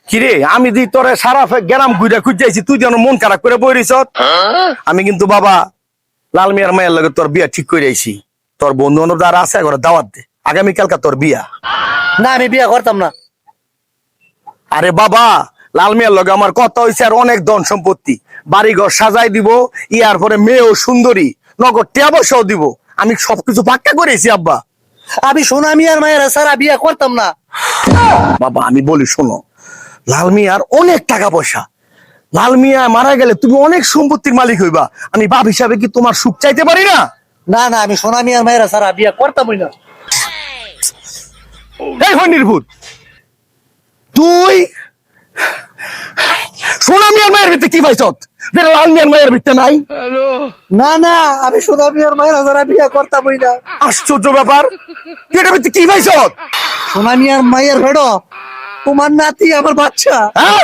কিরে আমি দি তোরে সারা গ্রাম ঘুরে খুঁজাইছি, তুই যেন মন খারাপ করে বইরিস। আমি কিন্তু বাবা লাল মিয়ার মায়ের লগে তোর বিয়া ঠিক করে আইছি। তোর বন্ধু বান্ধব যারা আছে ঘরে দাওয়াত দে, আগামীকালকা তোর বিয়া। না আমি বিয়া করতাম না। আরে বাবা, লাল মিয়ার লগে আমার কথা হয়েছে, আর অনেক ধন সম্পত্তি, বাড়িঘর সাজাই দিব, ইয়ার পরে মেয়েও সুন্দরী, নগদ টিয়া পয়সাও দিব। আমি সবকিছু পাক্কা করেছি আব্বা। আমি সোনা মিয়ার মায়ের সারা বিয়া করতাম না। বাবা আমি বলি শোনো, লাল মিয়ার অনেক টাকা পয়সা, লাল মিয়া মারা গেলে তুমি অনেক সম্পত্তির মালিক হইবা। আমি বাপ হিসাবে কি তোমার সুখ চাইতে পারি না? না না আমি সোনা মিয়ার মায়ের সারা বিয়া করতামই না। এই নির্ভুত, তুই সোনা মিয়ার মায়ের ভিতরে কি পাইছ, লাল মিয়ার মায়ের ভিতরে নাই? না না আমি সোনা মিয়ার মায়ের সারা বিয়া করতামই না। আশ্চর্য ব্যাপার, তুই এটার ভিতরে কি পাইছ? সোনা মিয়ার মায়ের ভেড়ো তোমার নাতি আমার বাচ্চা। হ্যাঁ